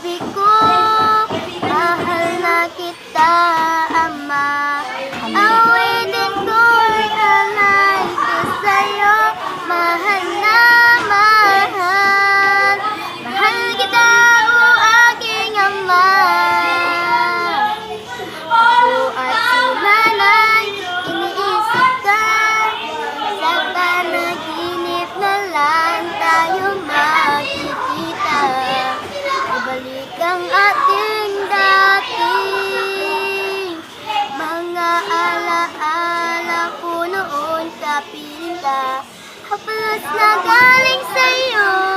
sabi ko, mahal na kita, Ama. Awitin ko'y alay ko sa'yo, mahal na mahal. Mahal kita, o aking Ama. Ako at si Nanay, iniisip ka, sa panaginip na lang tayo makikita. Ibalik ang ating dating mga alaala ko noon, kapiling ka, haplos na galing sa'yo.